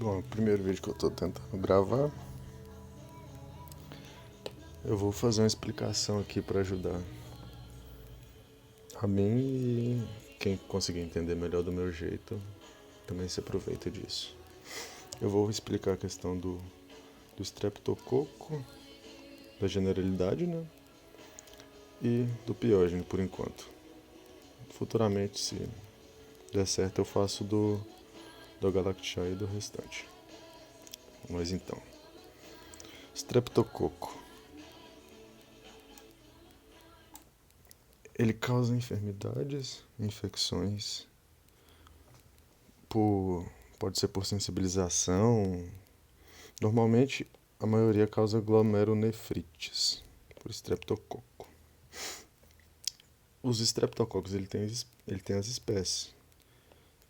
Bom, o primeiro vídeo que eu tô tentando gravar, eu vou fazer uma explicação aqui para ajudar a mim e quem conseguir entender melhor do meu jeito também se aproveita disso. Eu vou explicar a questão do estreptococo, da generalidade, né? E do piógene por enquanto. Futuramente, se der certo, eu faço do Galactiae e do restante. Mas então, estreptococo. Ele causa enfermidades, infecções, pode ser por sensibilização. Normalmente, a maioria causa glomerulonefrites, por estreptococo. Os estreptococos, ele tem as espécies.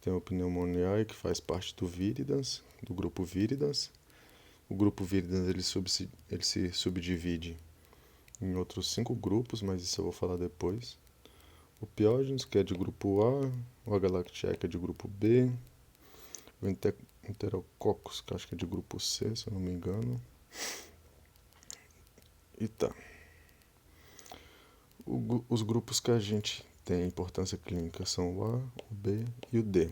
Tem o pneumoniae, que faz parte do Viridans, do grupo Viridans. O grupo Viridans ele se subdivide em outros 5 grupos, mas isso eu vou falar depois. O Piógenes, que é de grupo A, o Agalactiae, que é de grupo B, o Enterococcus, que acho que é de grupo C, se eu não me engano. E tá. Os grupos que a gente tem importância clínica são o A, o B e o D.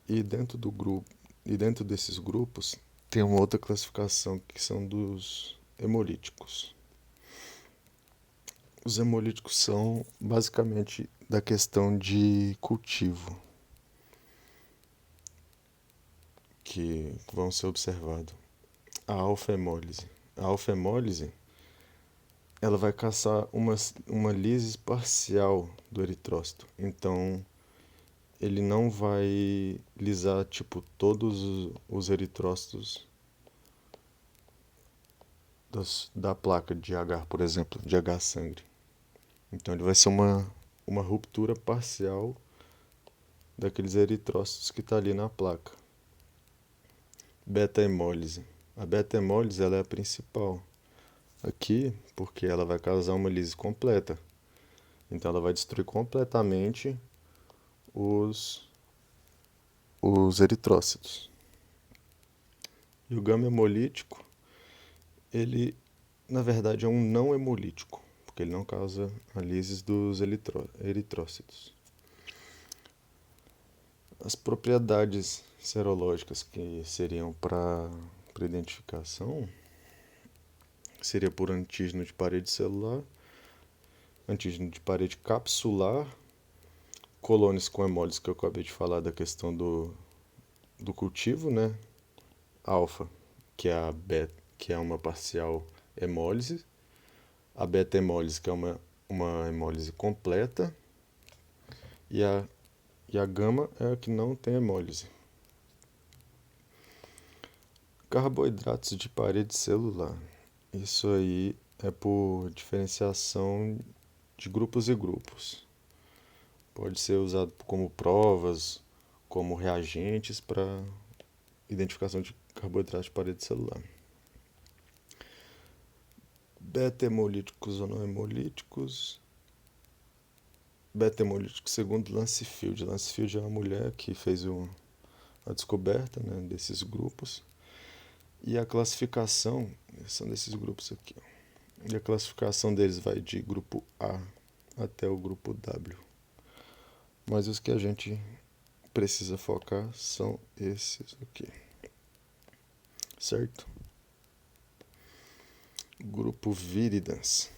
E dentro desses grupos tem uma outra classificação que são dos hemolíticos. Os hemolíticos são basicamente da questão de cultivo que vão ser observados. A alfa-hemólise. A alfa-hemólise ela vai caçar uma lise parcial do eritrócito. Então, ele não vai lisar tipo todos os eritrócitos da placa de H, por exemplo, de H sangue. Então ele vai ser uma ruptura parcial daqueles eritrócitos que está ali na placa. Beta-hemólise. A beta-hemólise ela é a principal aqui porque ela vai causar uma lise completa. Então ela vai destruir completamente os eritrócitos. E o gama hemolítico, ele na verdade é um não hemolítico, porque ele não causa a lises dos eritrócitos. As propriedades serológicas que seriam para identificação seria por antígeno de parede celular, antígeno de parede capsular, colônias com hemólise, que eu acabei de falar da questão do cultivo, né? Alfa, que é que é uma parcial hemólise, a beta-hemólise, que é uma hemólise completa, e a gama é a que não tem hemólise. Carboidratos de parede celular. Isso aí é por diferenciação de grupos e grupos. Pode ser usado como provas, como reagentes para identificação de carboidratos de parede celular. Beta-hemolíticos ou não hemolíticos. Beta-hemolíticos segundo Lancefield. Lancefield é uma mulher que fez a descoberta, né, desses grupos. E a classificação são desses grupos aqui. E a classificação deles vai de grupo A até o grupo W. Mas os que a gente precisa focar são esses aqui. Certo? Grupo Viridans.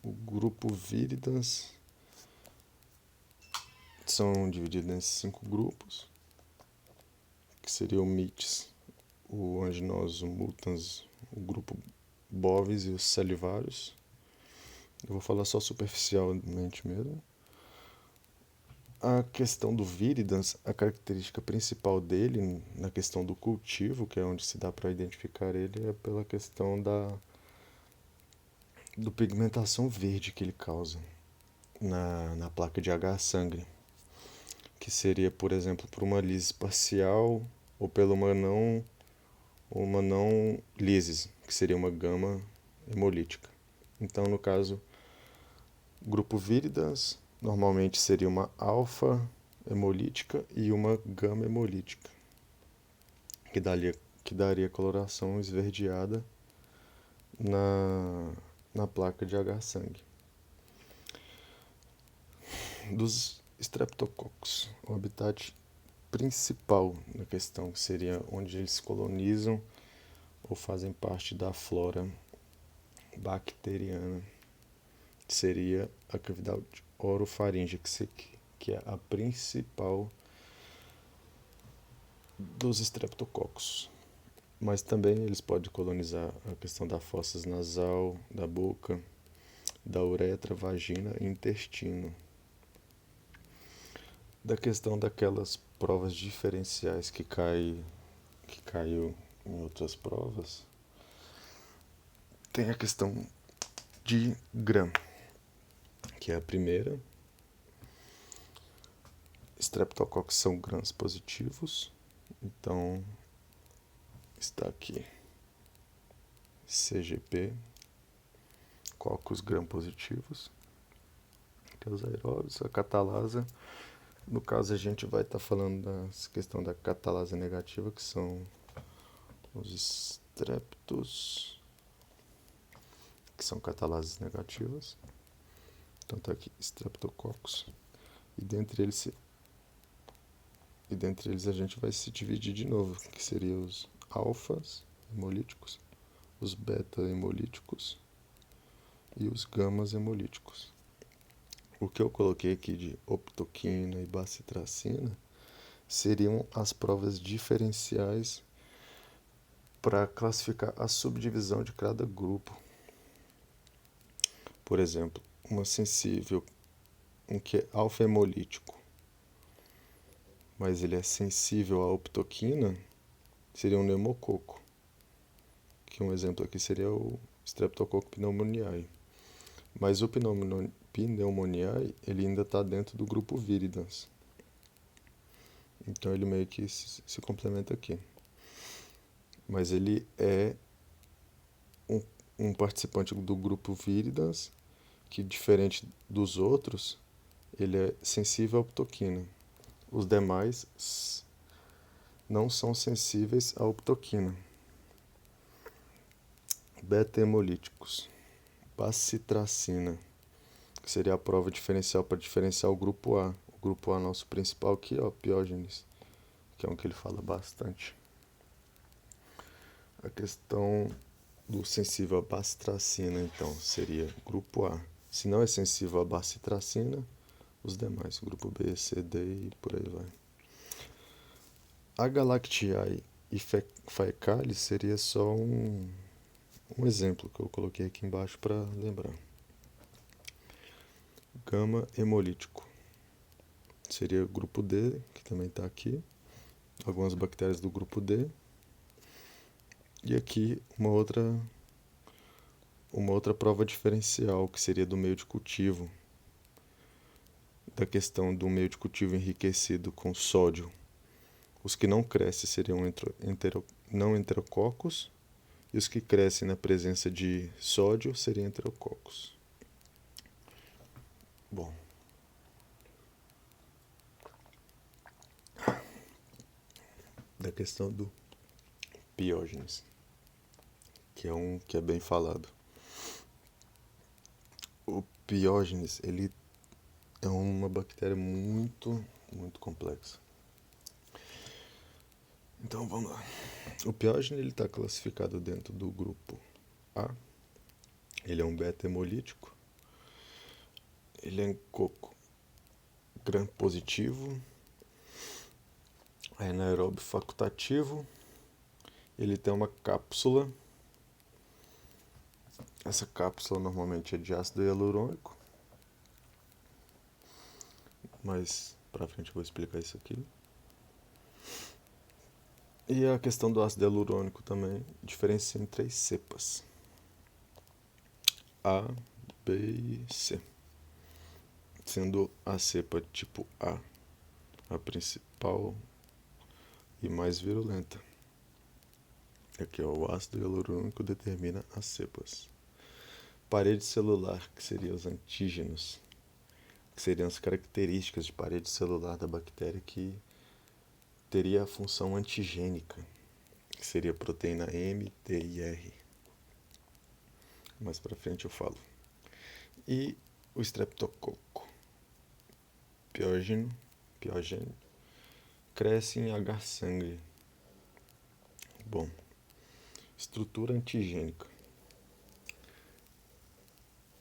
O grupo Viridans são divididos em 5 grupos, que seria o MITS, o Anginosum mutans, o grupo Bovis e os salivários. Eu vou falar só superficialmente mesmo. A questão do Viridans, a característica principal dele, na questão do cultivo, que é onde se dá para identificar ele, é pela questão do pigmentação verde que ele causa na placa de H sangue, que seria, por exemplo, por uma lise parcial ou pela uma não lises, que seria uma gama hemolítica. Então, no caso, grupo Viridans normalmente seria uma alfa hemolítica e uma gama hemolítica, que daria coloração esverdeada na placa de H-sangue. Dos Streptococcus, o habitat principal da questão seria onde eles colonizam ou fazem parte da flora bacteriana, seria a cavidade orofaríngea, que é a principal dos Streptococcus. Mas também eles podem colonizar a questão da fossa nasal, da boca, da uretra, vagina e intestino. Da questão daquelas provas diferenciais que caiu em outras provas, tem a questão de Gram, que é a primeira. Streptococcus são grãos positivos, então está aqui CGP, cocos gram positivos, que é os aeróbios, a catalase. No caso, a gente vai estar falando da questão da catalase negativa, que são os streptos, que são catalases negativas. Então está aqui Streptococcus. E dentre eles a gente vai se dividir de novo, que seriam os alfas hemolíticos, os beta hemolíticos e os gamas hemolíticos. O que eu coloquei aqui de optoquina e bacitracina seriam as provas diferenciais para classificar a subdivisão de cada grupo. Por exemplo, uma sensível, um que é alfa-hemolítico, mas ele é sensível à optoquina, seria um pneumococo, que um exemplo aqui seria o Streptococcus pneumoniae. Mas o pneumoniae, ele ainda está dentro do grupo Viridans. Então ele meio que se complementa aqui. Mas ele é um participante do grupo Viridans, que diferente dos outros, ele é sensível à optoquina. Os demais não são sensíveis à optoquina. Beta-hemolíticos. Bacitracina, que seria a prova diferencial para diferenciar o grupo A. O grupo A nosso principal aqui, ó, Piógenes, que é um que ele fala bastante. A questão do sensível à bacitracina, então, seria grupo A. Se não é sensível à bacitracina, os demais, grupo B, C, D e por aí vai. A Galactiae e Faecalis seria só um exemplo que eu coloquei aqui embaixo para lembrar. Gama hemolítico seria grupo D, que também está aqui. Algumas bactérias do grupo D. E aqui uma outra prova diferencial, que seria do meio de cultivo, da questão do meio de cultivo enriquecido com sódio. Os que não crescem seriam não enterococos, e os que crescem na presença de sódio seriam enterococos. Bom, da questão do Piógenes, que é bem falado. O Piógenes, ele é uma bactéria muito, muito complexa. Então vamos lá. O Piógenes está classificado dentro do grupo A. Ele é um beta-hemolítico. Ele é coco gram positivo. É anaeróbio facultativo. Ele tem uma cápsula. Essa cápsula normalmente é de ácido hialurônico. Mas pra frente eu vou explicar isso aqui. E a questão do ácido hialurônico também diferencia em 3 cepas: A, B e C. Sendo a cepa tipo a principal e mais virulenta. Aqui, ó, o ácido hialurônico determina as cepas. Parede celular, que seria os antígenos. que seriam as características de parede celular da bactéria que teria a função antigênica, que seria a proteína M, D e R. Mais para frente eu falo. E o estreptococo piógeno, cresce em agar sangue. Bom, estrutura antigênica.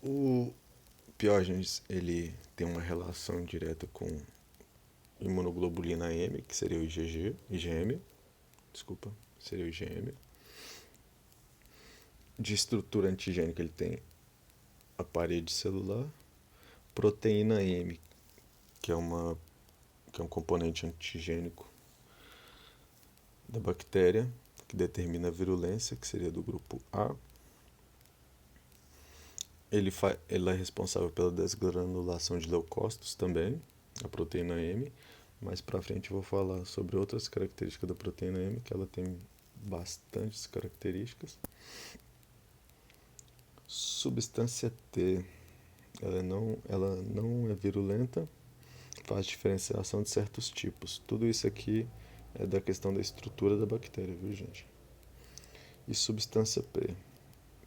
O piógenes, ele tem uma relação direta com imunoglobulina M, que seria o IgM, seria o IgM. De estrutura antigênica ele tem a parede celular, proteína M, que é um componente antigênico da bactéria, que determina a virulência, que seria do grupo A. Ele é responsável pela desgranulação de leucócitos também, a proteína M. Mais pra frente eu vou falar sobre outras características da proteína M, que ela tem bastantes características. Substância T, ela não é virulenta, faz diferenciação de certos tipos. Tudo isso aqui é da questão da estrutura da bactéria, viu, gente? E substância P,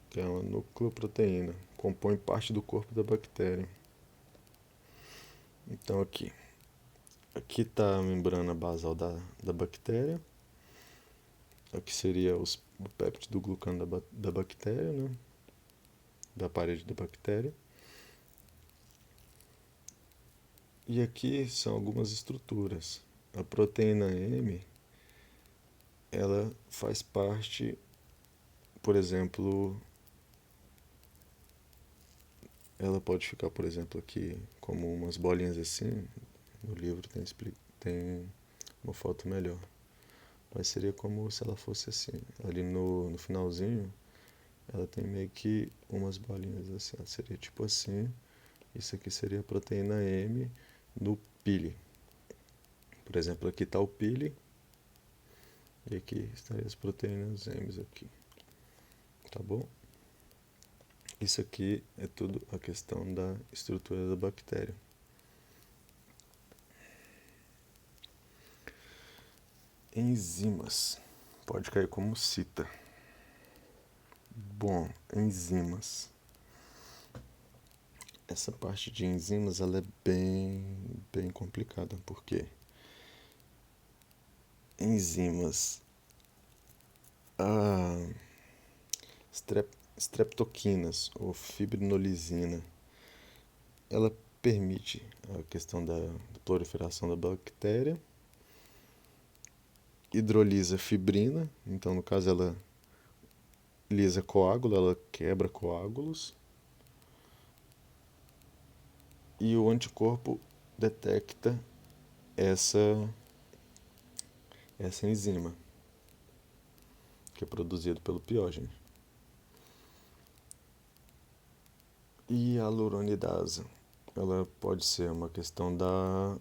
que é uma nucleoproteína, compõe parte do corpo da bactéria. Então aqui está a membrana basal da bactéria. Aqui seria o péptido glucano da bactéria, né? Da parede da bactéria. E aqui são algumas estruturas. A proteína M, ela faz parte, por exemplo, ela pode ficar, por exemplo, aqui como umas bolinhas assim. No livro tem uma foto melhor. Mas seria como se ela fosse assim. Ali no finalzinho, ela tem meio que umas bolinhas assim. Ela seria tipo assim. Isso aqui seria a proteína M no pili. Por exemplo, aqui está o pili. E aqui estariam as proteínas M aqui. Tá bom? Isso aqui é tudo a questão da estrutura da bactéria. Enzimas. Pode cair como cita. Bom, enzimas. Essa parte de enzimas ela é bem complicada, porque enzimas, a streptoquinas ou fibrinolisina, ela permite a questão da proliferação da bactéria, hidrolisa fibrina, então no caso ela lisa coágulo, ela quebra coágulos, e o anticorpo detecta essa enzima, que é produzido pelo piógeno. E a hyaluronidase, ela pode ser uma questão da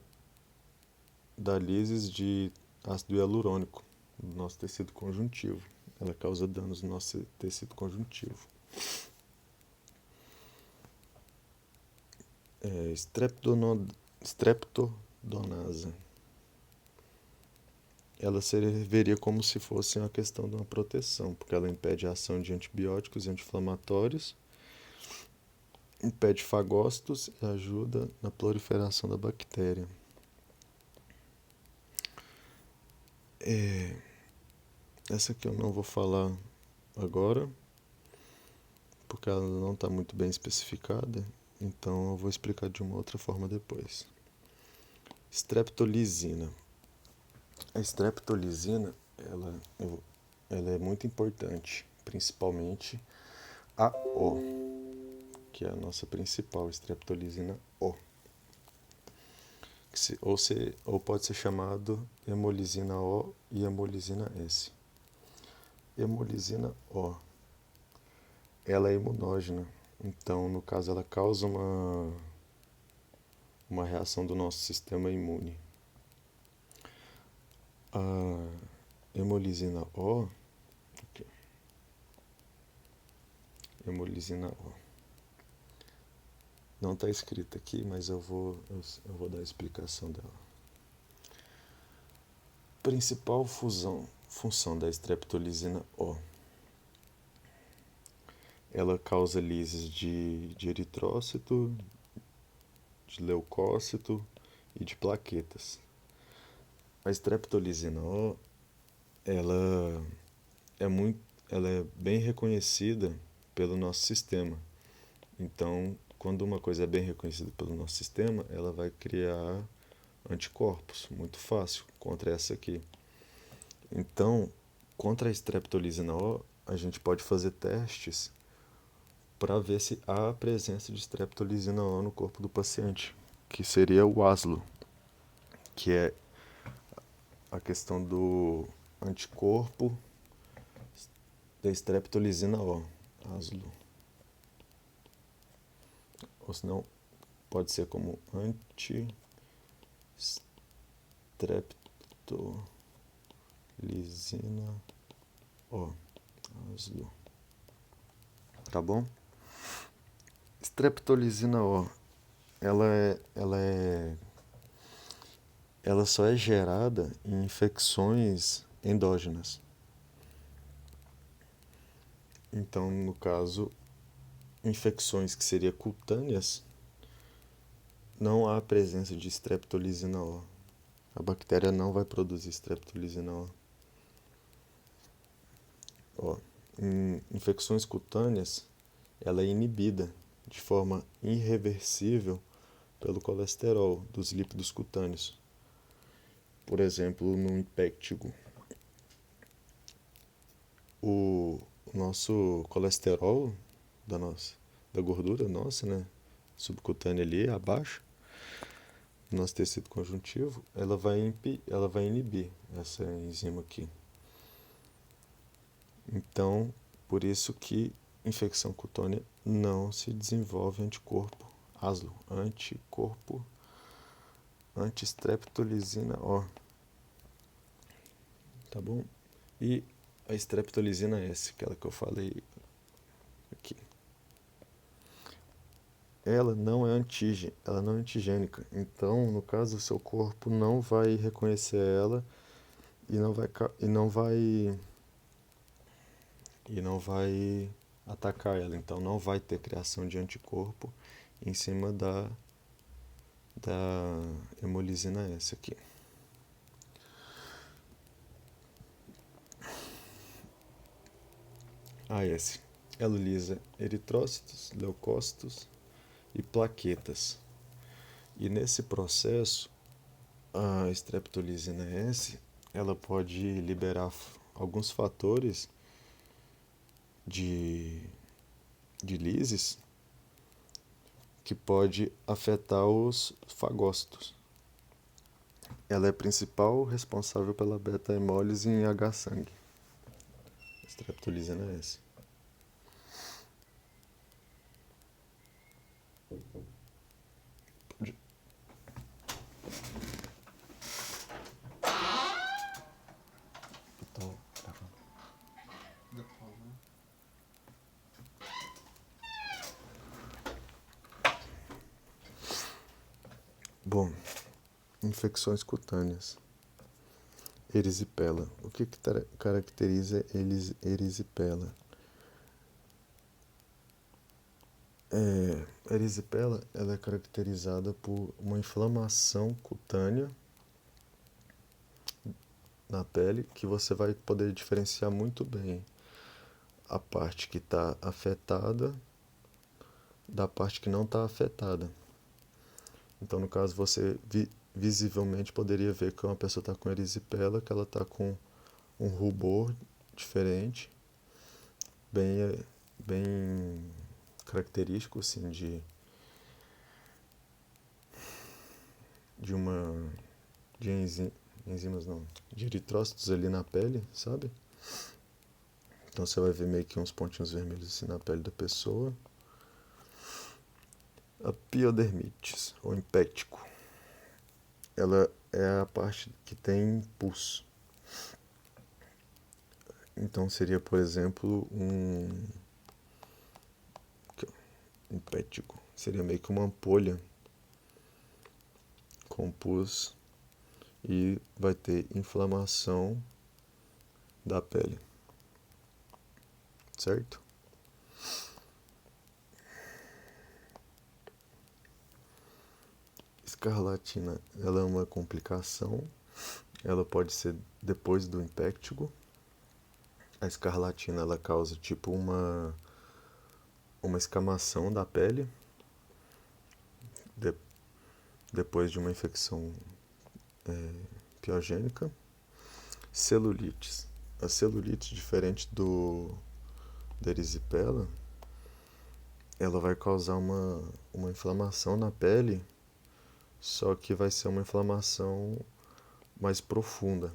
lises de ácido hialurônico no nosso tecido conjuntivo. Ela causa danos no nosso tecido conjuntivo. Streptodonase. Ela serviria como se fosse uma questão de uma proteção, porque ela impede a ação de antibióticos e anti-inflamatórios, impede fagócitos e ajuda na proliferação da bactéria. Essa aqui eu não vou falar agora, porque ela não está muito bem especificada, então eu vou explicar de uma outra forma depois. Streptolisina. A streptolisina, ela é muito importante, principalmente a O, que é a nossa principal, streptolisina O. Ou pode ser chamado hemolisina O e hemolisina S. Hemolisina O, ela é imunógena, então no caso ela causa uma reação do nosso sistema imune. A hemolisina O, Não está escrito aqui, mas eu vou dar a explicação dela. Principal função da streptolizina O. Ela causa lises de eritrócito, de leucócito e de plaquetas. A streptolizina O, ela ela é bem reconhecida pelo nosso sistema. Então, quando uma coisa é bem reconhecida pelo nosso sistema, ela vai criar anticorpos, muito fácil, contra essa aqui. Então, contra a streptolizina O, a gente pode fazer testes para ver se há a presença de streptolizina O no corpo do paciente, que seria o ASLO, que é a questão do anticorpo da streptolizina O, ASLO. Ou senão, pode ser como anti-streptolizina O, ASLO. Tá bom? Streptolizina O, ela só é gerada em infecções endógenas. Então, no caso, infecções que seriam cutâneas, não há presença de streptolizina O. A bactéria não vai produzir streptolizina O. Em infecções cutâneas, ela é inibida de forma irreversível pelo colesterol dos lípidos cutâneos. Por exemplo, no impéctigo. O nosso colesterol da gordura nossa, né, subcutânea ali abaixo, nosso tecido conjuntivo, ela vai inibir essa enzima aqui. Então, por isso que infecção cutânea não se desenvolve anticorpo ASLO, anticorpo anti-streptolizina O. Tá bom? E a streptolizina S, aquela que eu falei aqui. Ela não é antigênica. Então, no caso, o seu corpo não vai reconhecer ela e não vai atacar ela. Então, não vai ter criação de anticorpo em cima da hemolizina S aqui. A S. Ela lisa eritrócitos, leucócitos e plaquetas. E nesse processo, a streptolizina S, ela pode liberar alguns fatores de lises que pode afetar os fagócitos. Ela é a principal responsável pela beta-hemólise em H-sangue. Streptolizina S. Bom, infecções cutâneas. Erisipela. O que caracteriza erisipela? A erisipela ela é caracterizada por uma inflamação cutânea na pele que você vai poder diferenciar muito bem a parte que está afetada da parte que não está afetada. Então, no caso, você visivelmente poderia ver que uma pessoa está com erisipela, que ela está com um rubor diferente, bem característico, assim, de enzimas não, de eritrócitos ali na pele, sabe? Então você vai ver meio que uns pontinhos vermelhos assim na pele da pessoa. A piodermites, ou impético, ela é a parte que tem pus. Então seria, por exemplo, impético. seria meio que uma ampolha com pus e vai ter inflamação da pele, certo? Escarlatina, ela é uma complicação, ela pode ser depois do impéctigo. A escarlatina, ela causa tipo uma escamação da pele de, depois de uma infecção piogênica. Celulites. A celulite, diferente da erisipela, ela vai causar uma inflamação na pele, só que vai ser uma inflamação mais profunda,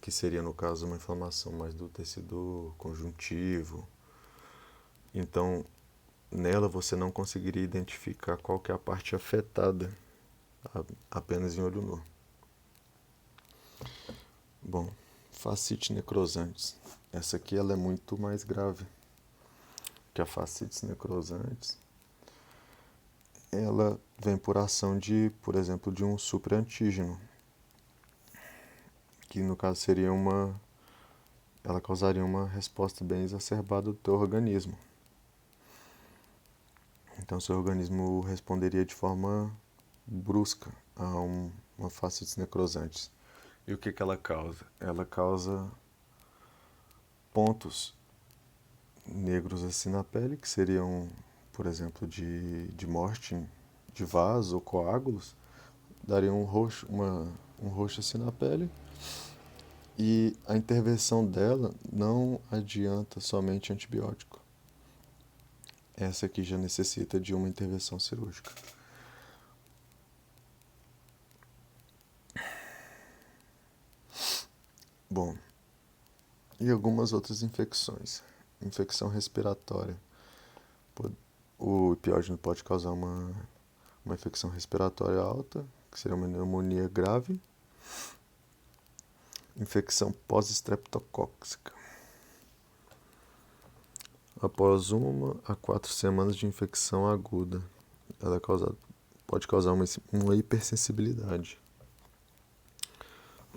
que seria, no caso, uma inflamação mais do tecido conjuntivo. Então, nela você não conseguiria identificar qual que é a parte afetada, apenas em olho nu. Bom, fascite necrosantes. Essa aqui ela é muito mais grave que a fascites necrosantes. Ela vem por ação de, por exemplo, de um superantígeno, que no caso seria ela causaria uma resposta bem exacerbada do teu organismo. Então seu organismo responderia de forma brusca a uma fascites necrosantes. E o que ela causa? Ela causa pontos negros assim na pele, que seriam, por exemplo, de morte de vasos ou coágulos, daria um roxo assim na pele. E a intervenção dela não adianta somente antibiótico. Essa aqui já necessita de uma intervenção cirúrgica. Bom, e algumas outras infecções. Infecção respiratória. O epiógeno pode causar uma infecção respiratória alta, que seria uma pneumonia grave. Infecção pós-estreptocóxica. Após 1 a 4 semanas de infecção aguda, ela pode causar uma hipersensibilidade.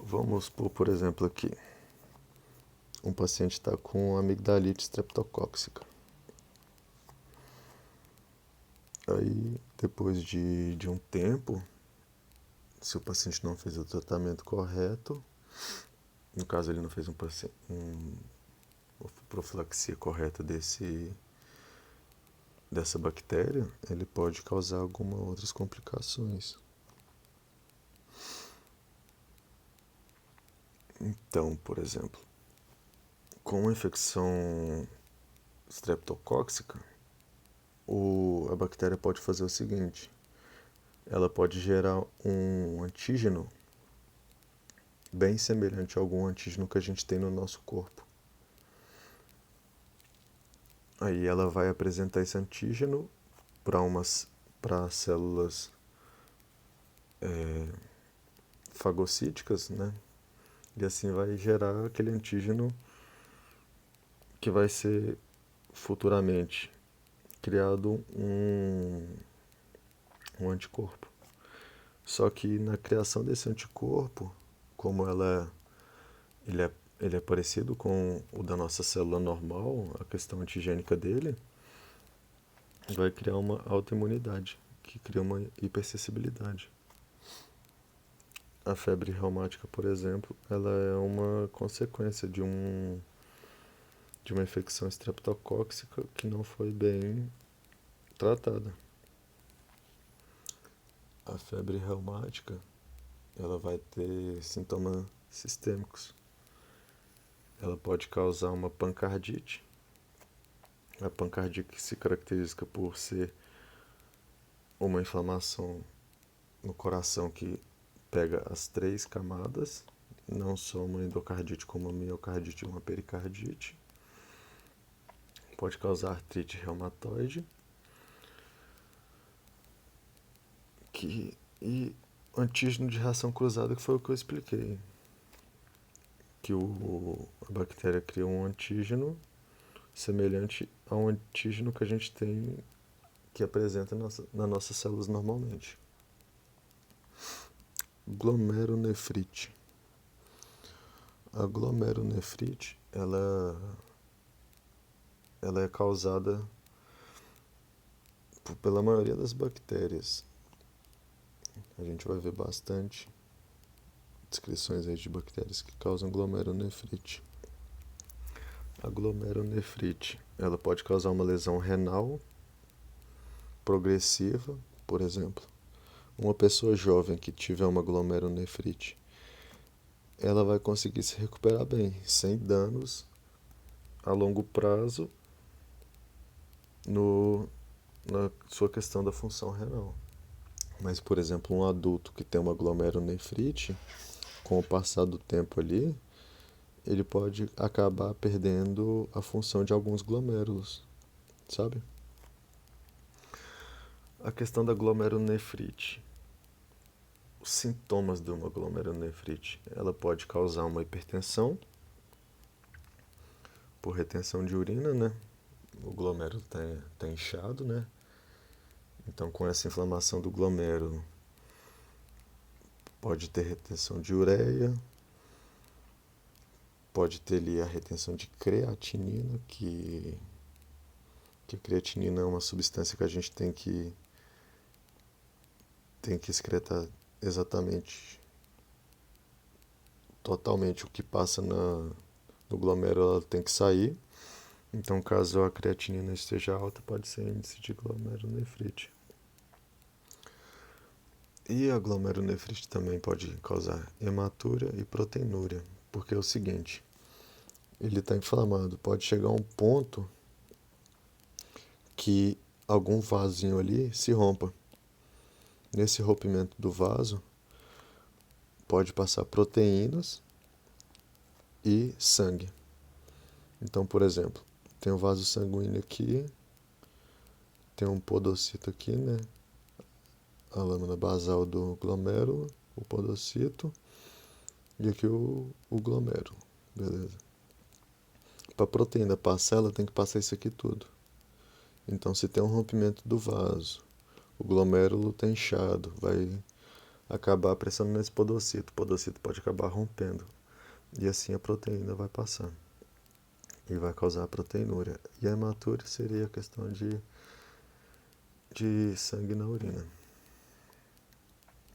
Vamos por exemplo, aqui. Um paciente está com amigdalite estreptocóxica. Aí, depois de um tempo, se o paciente não fez o tratamento correto, no caso ele não fez uma profilaxia correta dessa bactéria, ele pode causar algumas outras complicações. Então, por exemplo, com uma infecção estreptocóxica, a bactéria pode fazer o seguinte: ela pode gerar um antígeno bem semelhante a algum antígeno que a gente tem no nosso corpo. Aí ela vai apresentar esse antígeno para células fagocíticas, né? E assim vai gerar aquele antígeno que vai ser futuramente criado um anticorpo. Só que na criação desse anticorpo, como ele é parecido com o da nossa célula normal, a questão antigênica dele, vai criar uma autoimunidade, que cria uma hipersensibilidade. A febre reumática, por exemplo, ela é uma consequência de uma infecção estreptocóxica que não foi bem tratada. A febre reumática, ela vai ter sintomas sistêmicos. Ela pode causar uma pancardite. A pancardite se caracteriza por ser uma inflamação no coração que pega as 3 camadas, não só uma endocardite como uma miocardite e uma pericardite. Pode causar artrite reumatoide. E antígeno de reação cruzada, que foi o que eu expliquei. Que a bactéria cria um antígeno semelhante ao antígeno que a gente tem que apresenta nas nossas células normalmente. Glomerulonefrite. A glomerulonefrite, ela é causada pela maioria das bactérias. A gente vai ver bastante descrições aí de bactérias que causam glomerulonefrite. A glomerulonefrite, ela pode causar uma lesão renal progressiva, por exemplo. Uma pessoa jovem que tiver uma glomerulonefrite, ela vai conseguir se recuperar bem, sem danos a longo prazo na sua questão da função renal. Mas, por exemplo, um adulto que tem uma glomerulonefrite, com o passar do tempo ali, ele pode acabar perdendo a função de alguns glomérulos, sabe? A questão da glomerulonefrite. Os sintomas de uma glomerulonefrite, ela pode causar uma hipertensão por retenção de urina, né? O glomérulo tá inchado, né? Então, com essa inflamação do glomérulo, pode ter retenção de ureia, pode ter ali a retenção de creatinina, que a creatinina é uma substância que a gente tem que excretar exatamente, totalmente o que passa no glomérulo, ela tem que sair. Então, caso a creatinina esteja alta, pode ser índice de glomerulonefrite. E a glomerulonefrite também pode causar hematúria e proteinúria, porque é o seguinte, ele está inflamado, pode chegar a um ponto que algum vasinho ali se rompa. Nesse rompimento do vaso, pode passar proteínas e sangue. Então, por exemplo, tem um vaso sanguíneo aqui, tem um podocito aqui, né? A lâmina basal do glomérulo, o podocito, e aqui o glomérulo, beleza? Para a proteína passar, ela tem que passar isso aqui tudo. Então, se tem um rompimento do vaso, o glomérulo está inchado, vai acabar pressionando nesse podocito. O podocito pode acabar rompendo. E assim a proteína vai passar. E vai causar a proteinúria. E a hematúria seria a questão de sangue na urina.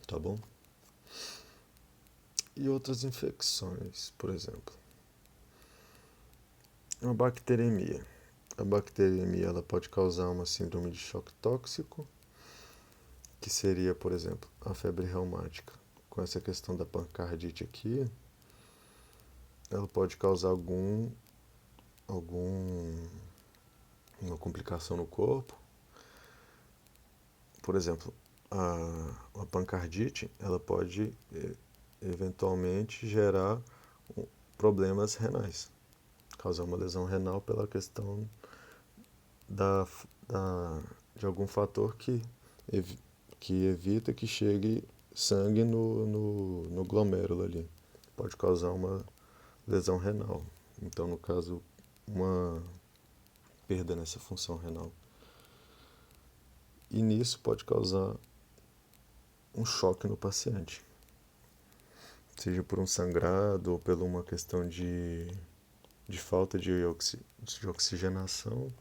Tá bom? E outras infecções, por exemplo. A bacteremia. A bacteremia, ela pode causar uma síndrome de choque tóxico, que seria, por exemplo, a febre reumática. Com essa questão da pancreatite aqui, ela pode causar alguma complicação no corpo. Por exemplo, a pancreatite, ela pode eventualmente gerar problemas renais, causar uma lesão renal pela questão de algum fator que evita que chegue sangue no glomérulo ali. Pode causar uma lesão renal. Então, no caso, uma perda nessa função renal. E nisso pode causar um choque no paciente. Seja por um sangrado ou por uma questão de falta de oxigenação.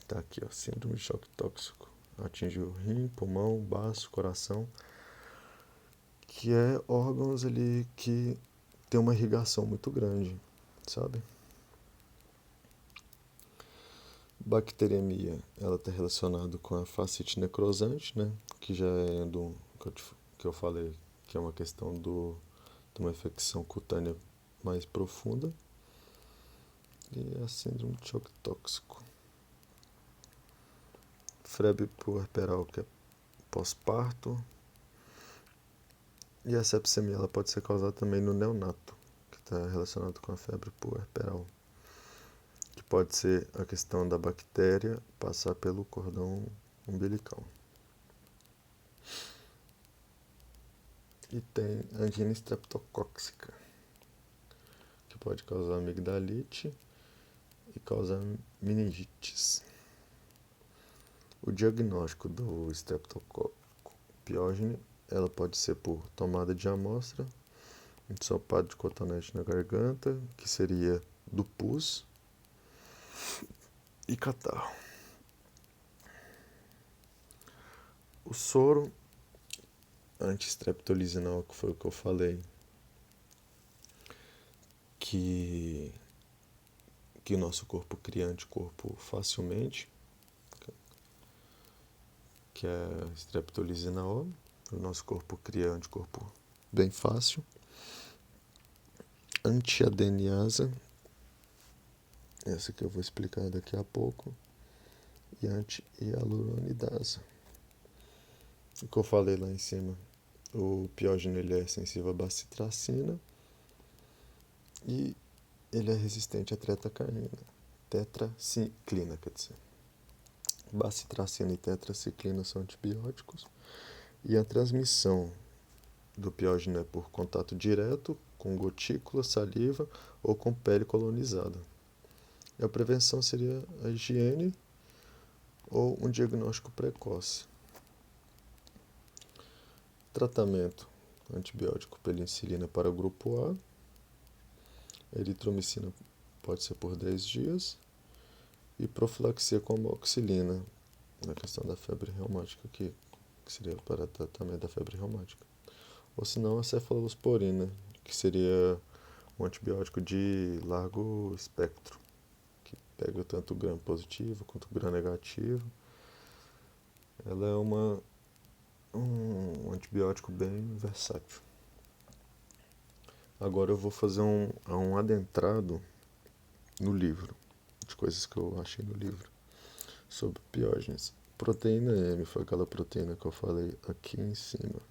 Tá aqui, ó, síndrome de choque tóxico. Atinge o rim, pulmão, baço, coração, que é órgãos ali que tem uma irrigação muito grande, sabe? Bacteremia, ela está relacionada com a fascite necrosante, né? Que já é que eu falei, que é uma questão de uma infecção cutânea mais profunda. E a síndrome de choque tóxico. Febre puerperal, que é pós-parto. E a sepsemia, ela pode ser causada também no neonato, que está relacionado com a febre puerperal, que pode ser a questão da bactéria passar pelo cordão umbilical. E tem a angina estreptocóxica, que pode causar amigdalite e causar meningites. O diagnóstico do Streptococcus pyogenes, ela pode ser por tomada de amostra, ensopado de cotonete na garganta, que seria do pus, e catarro. O soro anti-streptolisinal, que foi o que eu falei, que o nosso corpo cria anticorpo facilmente, que é streptolisinal, o nosso corpo cria anticorpo bem fácil. Antiadeniasa, essa que eu vou explicar daqui a pouco, e anti-hialuronidase. O que eu falei lá em cima, o piógeno ele é sensível à bacitracina e ele é resistente à tetraciclina, quer dizer. Bacitracina e tetraciclina são antibióticos e a transmissão do piógeno é por contato direto com gotícula, saliva ou com pele colonizada. E a prevenção seria a higiene ou um diagnóstico precoce. Tratamento: antibiótico penicilina para o grupo A, eritromicina pode ser por 10 dias, e profilaxia com amoxicilina, na questão da febre reumática, que seria para tratamento da febre reumática. Ou se não, a cefalosporina, que seria um antibiótico de largo espectro, que pega tanto o gram positivo quanto o gram negativo. Ela é um antibiótico bem versátil. Agora eu vou fazer um adentrado no livro, de coisas que eu achei no livro, sobre piógenes. Proteína M foi aquela proteína que eu falei aqui em cima.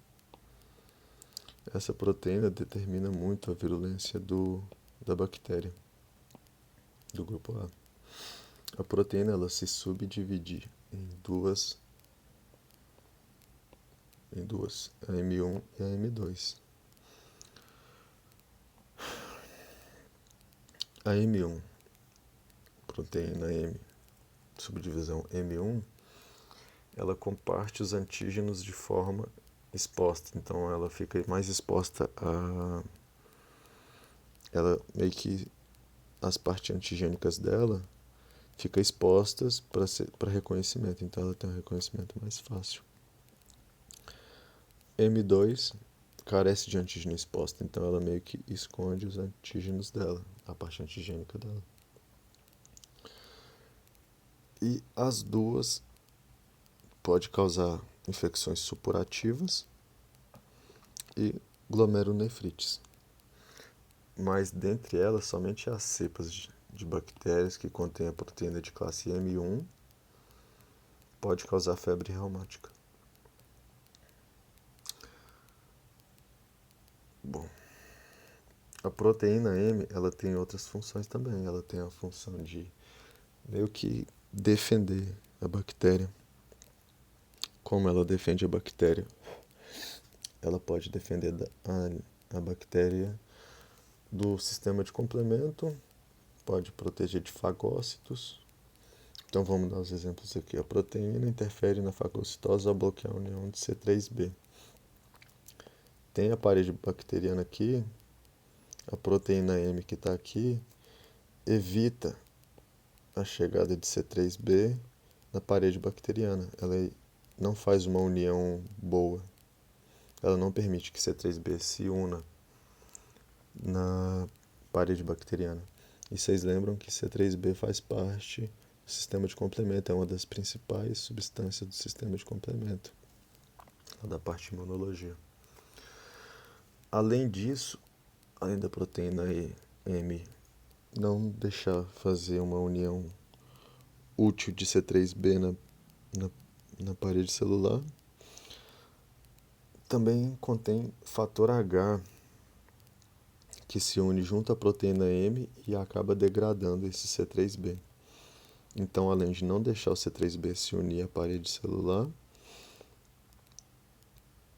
Essa proteína determina muito a virulência da bactéria, do grupo A. A proteína ela se subdivide em duas, a M1 e a M2. A M1, proteína M, subdivisão M1, ela comparte os antígenos de forma exposta, então ela fica mais exposta a... Ela meio que as partes antigênicas dela ficam expostas para reconhecimento, então ela tem um reconhecimento mais fácil. M2 carece de antígeno exposto, então ela meio que esconde os antígenos dela, a parte antigênica dela. E as duas pode causar infecções supurativas e glomerulonefrites. Mas dentre elas, somente as cepas de bactérias que contêm a proteína de classe M1 pode causar febre reumática. Bom, a proteína M, ela tem outras funções também. Ela tem a função de meio que defender a bactéria. Como ela defende a bactéria? Ela pode defender a bactéria do sistema de complemento, pode proteger de fagócitos. Então vamos dar os exemplos aqui. A proteína interfere na fagocitose ao bloquear a união de C3b. Tem a parede bacteriana aqui, a proteína M que está aqui evita a chegada de C3b na parede bacteriana. Ela não faz uma união boa. Ela não permite que C3b se una na parede bacteriana. E vocês lembram que C3b faz parte do sistema de complemento, é uma das principais substâncias do sistema de complemento, da parte de imunologia. Além disso, além da proteína M não deixar fazer uma união útil de C3b na parede celular, também contém fator H, que se une junto à proteína M e acaba degradando esse C3b. Então, além de não deixar o C3b se unir à parede celular,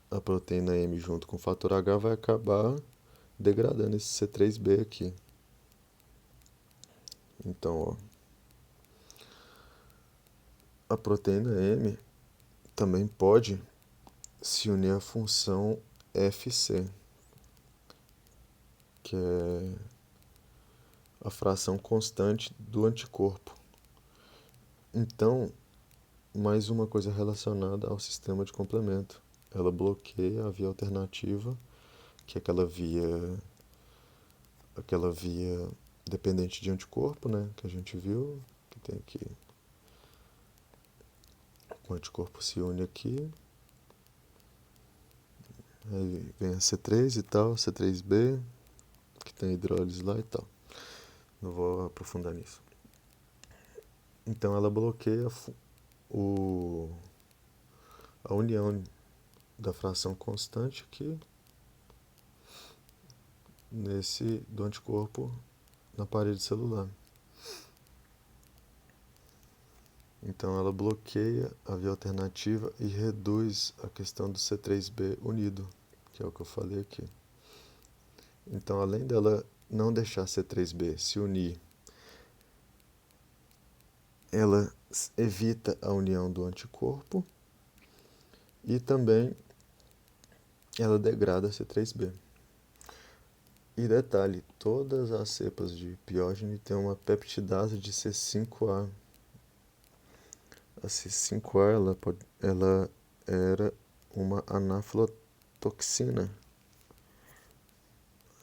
a proteína M junto com o fator H vai acabar degradando esse C3b aqui. Então, a proteína M também pode se unir à função FC, que é a fração constante do anticorpo. Então, mais uma coisa relacionada ao sistema de complemento. Ela bloqueia a via alternativa, que é aquela via dependente de anticorpo, né, que a gente viu, que tem aqui. O anticorpo se une aqui, aí vem a C3 e tal, C3b, que tem hidrólise lá e tal. Não vou aprofundar nisso. Então ela bloqueia a união da fração constante aqui do anticorpo na parede celular. Então ela bloqueia a via alternativa e reduz a questão do C3b unido, que é o que eu falei aqui. Então, além dela não deixar C3b se unir, ela evita a união do anticorpo e também ela degrada C3b. E detalhe, todas as cepas de Piogene têm uma peptidase de C5A. A C5A ela era uma anaflotoxina.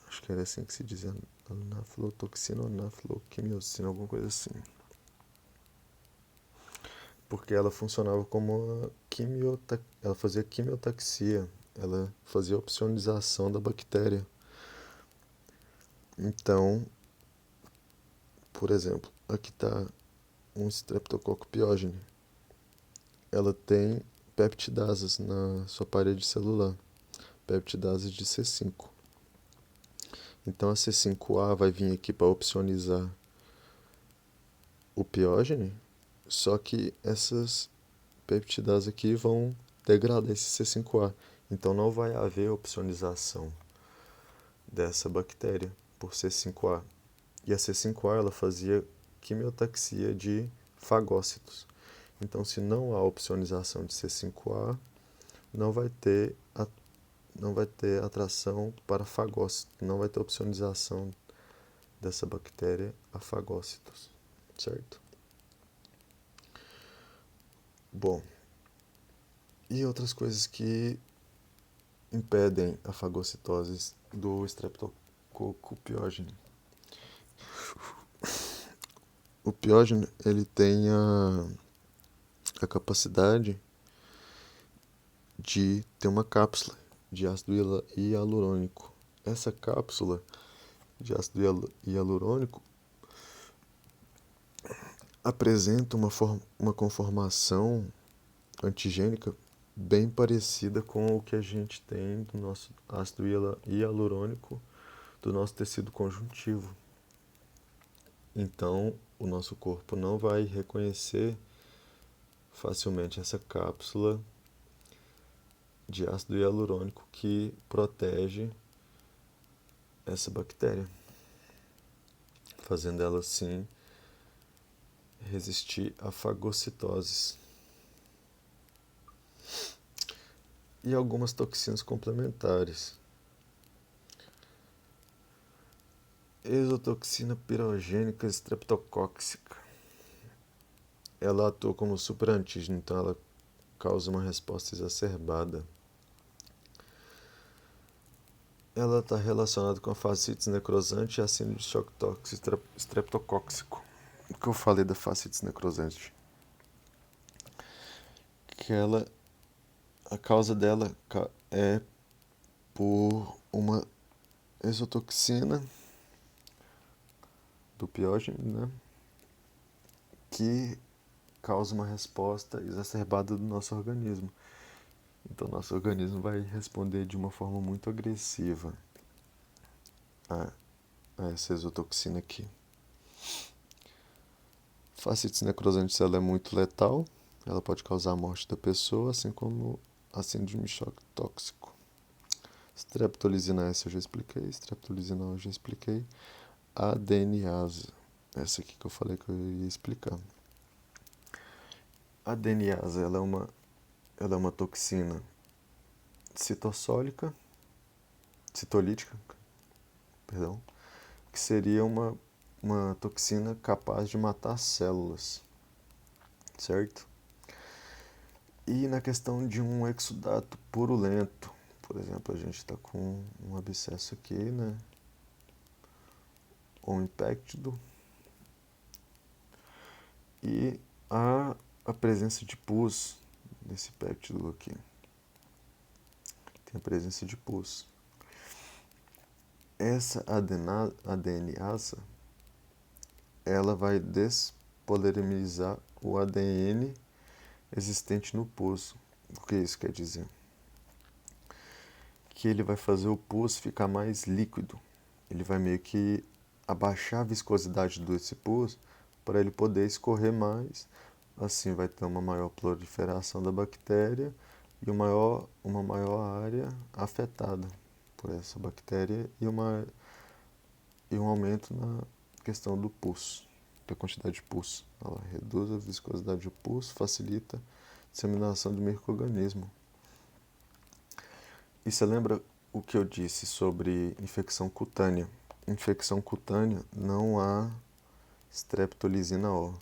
Acho que era assim que se dizia, anaflotoxina ou anafloquimiocina, alguma coisa assim. Porque ela funcionava como ela fazia quimiotaxia, ela fazia opsonização da bactéria. Então, por exemplo, aqui está um Streptococcus pyogenes. Ela tem peptidases na sua parede celular, peptidases de C5. Então a C5A vai vir aqui para opsonizar o piógene, só que essas peptidases aqui vão degradar esse C5A. Então não vai haver opsonização dessa bactéria por C5A. E a C5A ela fazia quimiotaxia de fagócitos. Então, se não há opsonização de C5A, não vai ter atração para fagócitos, não vai ter opsonização dessa bactéria a fagócitos, certo? Bom, e outras coisas que impedem a fagocitose do Streptococcus pyogenes. O piógene ele tem a capacidade de ter uma cápsula de ácido hialurônico. Essa cápsula de ácido hialurônico apresenta uma conformação antigênica bem parecida com o que a gente tem do nosso ácido hialurônico do nosso tecido conjuntivo. Então, o nosso corpo não vai reconhecer facilmente essa cápsula de ácido hialurônico que protege essa bactéria, fazendo ela assim resistir à fagocitose. E algumas toxinas complementares. Exotoxina pirogênica streptocóxica. Ela atua como superantígeno, então ela causa uma resposta exacerbada. Ela está relacionada com a fascites necrosante e a síndrome de choque tóxico streptocóxico. O que eu falei da fascites necrosante? Que a causa dela é por uma exotoxina do piógene, né? Que causa uma resposta exacerbada do nosso organismo. Então, nosso organismo vai responder de uma forma muito agressiva a essa exotoxina aqui. Fascites necrosantes, ela é muito letal, ela pode causar a morte da pessoa, assim como a síndrome de choque tóxico. Streptolizina S eu já expliquei, streptolisinal eu já expliquei. Adeniase, essa aqui que eu falei que eu ia explicar. A DNase ela é uma toxina citolítica, perdão, que seria uma toxina capaz de matar células, certo? E na questão de um exudato purulento, por exemplo, a gente está com um abscesso aqui, né? Ou um impéctido. E a presença de pus nesse péptido aqui. Tem a presença de pus. Essa adeneasa, ela vai despolimerizar o ADN existente no pus. O que isso quer dizer? Que ele vai fazer o pus ficar mais líquido. Ele vai meio que abaixar a viscosidade desse pus para ele poder escorrer mais. Assim vai ter uma maior proliferação da bactéria e uma maior área afetada por essa bactéria e um aumento na questão do pus, da quantidade de pus. Ela reduz a viscosidade do pus, facilita a disseminação do micro-organismo. E você lembra o que eu disse sobre infecção cutânea? Infecção cutânea não há streptolizina O.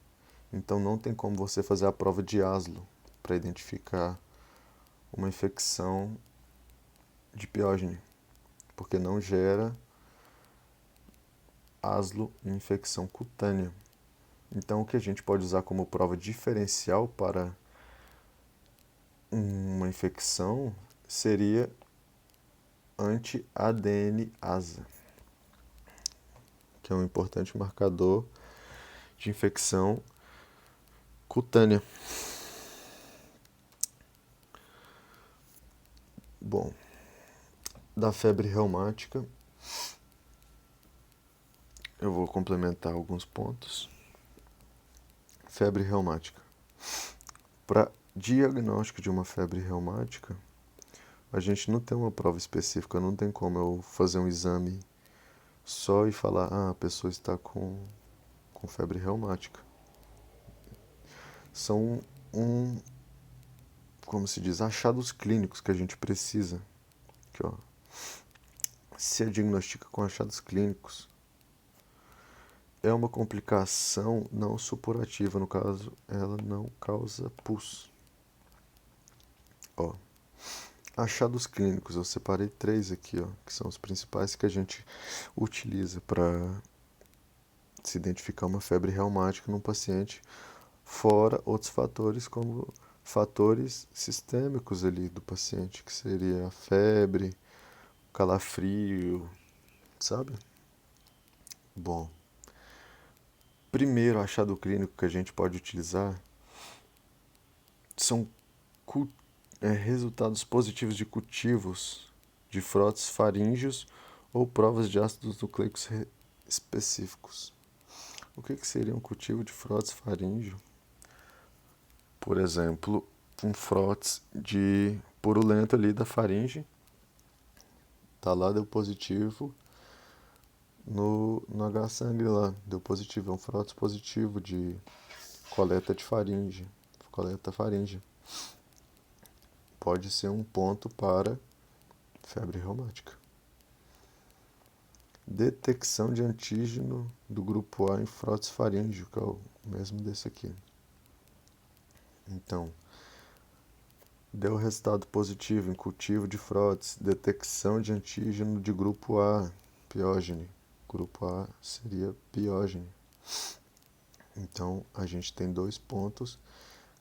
Então não tem como você fazer a prova de Aslo para identificar uma infecção de piógene, porque não gera Aslo em infecção cutânea. Então o que a gente pode usar como prova diferencial para uma infecção seria anti-ADNase, que é um importante marcador de infecção cutânea. Bom, da febre reumática, eu vou complementar alguns pontos. Febre reumática. Para diagnóstico de uma febre reumática, a gente não tem uma prova específica, não tem como eu fazer um exame só e falar, a pessoa está com febre reumática. São como se diz, achados clínicos que a gente precisa. Aqui, ó. Se diagnostica com achados clínicos. É uma complicação não supurativa, no caso, ela não causa pus. Ó, achados clínicos, eu separei 3 aqui, ó, que são os principais que a gente utiliza para se identificar uma febre reumática num paciente, fora outros fatores como fatores sistêmicos ali do paciente, que seria a febre, calafrio, sabe? Bom, primeiro achado clínico que a gente pode utilizar são resultados positivos de cultivos de frotes faríngeos ou provas de ácidos nucleicos específicos. O que seria um cultivo de frotes faríngeo? Por exemplo, um frotes de purulento ali da faringe, tá lá, deu positivo no H-sangue lá, deu positivo, é um frotes positivo de coleta de faringe, coleta faríngea. Pode ser um ponto para febre reumática. Detecção de antígeno do grupo A em frotes faríngeo, que é o mesmo desse aqui. Então, deu resultado positivo em cultivo de frotes, detecção de antígeno de grupo A, piógene. Grupo A seria piógene. Então, a gente tem 2 pontos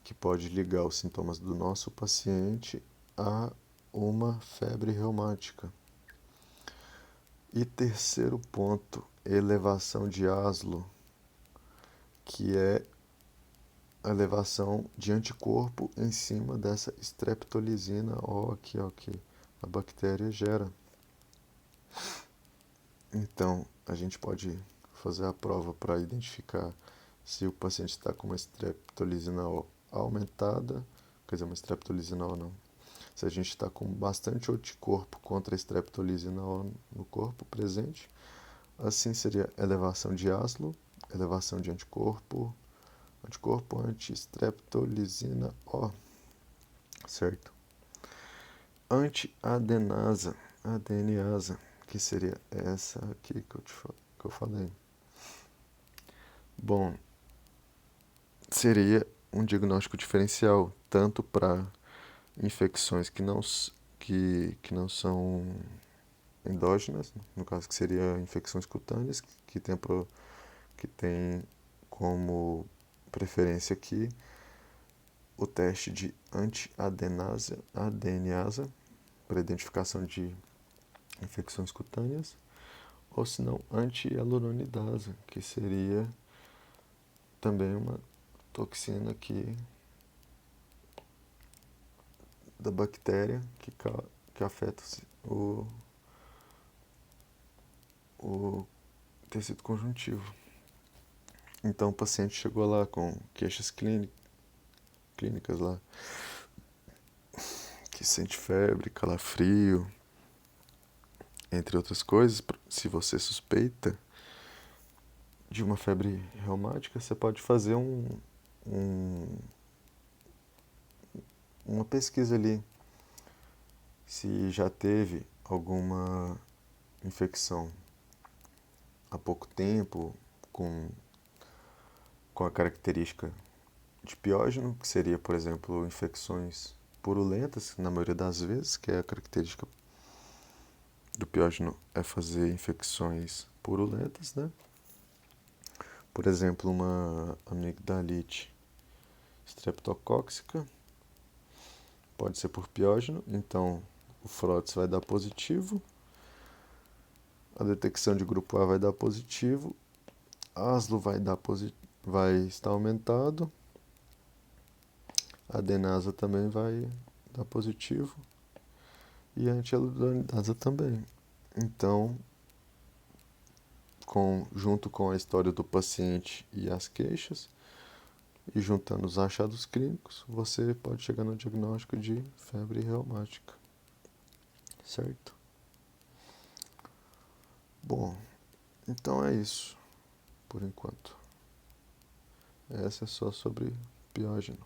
que pode ligar os sintomas do nosso paciente a uma febre reumática. E terceiro ponto, elevação de Aslo, que é a elevação de anticorpo em cima dessa streptolizina O aqui, ó, que a bactéria gera. Então, a gente pode fazer a prova para identificar se o paciente está com uma streptolizina O aumentada, quer dizer, uma streptolizina O não. Se a gente está com bastante anticorpo contra a streptolizina O no corpo presente, assim seria elevação de Aslo, elevação de anticorpo, Anticorpo anti-streptolisina O. Certo. Anti-adenasa, adeneasa, que seria essa aqui que eu falei. Bom, seria um diagnóstico diferencial, tanto para infecções que não são endógenas, no caso que seria infecções cutâneas, que tem como preferência aqui o teste de anti-adeneasa para identificação de infecções cutâneas, ou se não anti-hyaluronidase, que seria também uma toxina da bactéria que afeta o tecido conjuntivo. Então o paciente chegou lá com queixas clínicas lá, que sente febre, calafrio, entre outras coisas. Se você suspeita de uma febre reumática, você pode fazer uma pesquisa ali, se já teve alguma infecção há pouco tempo com a característica de piógeno, que seria, por exemplo, infecções purulentas, na maioria das vezes, que é a característica do piógeno é fazer infecções purulentas, né? Por exemplo, uma amigdalite streptocóxica pode ser por piógeno, então o Frotis vai dar positivo, a detecção de grupo A vai dar positivo, ASLO vai estar aumentado, a adenasa também vai dar positivo e a anti-hyaluronidase também. Então, junto com a história do paciente e as queixas, e juntando os achados clínicos, você pode chegar no diagnóstico de febre reumática. Certo? Bom, então é isso, por enquanto. Essa é só sobre piógeno.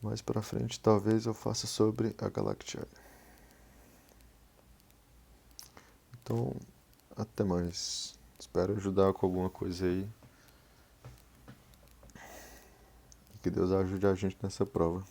Mais pra frente, talvez eu faça sobre a Galactiae. Então, até mais. Espero ajudar com alguma coisa aí. E que Deus ajude a gente nessa prova.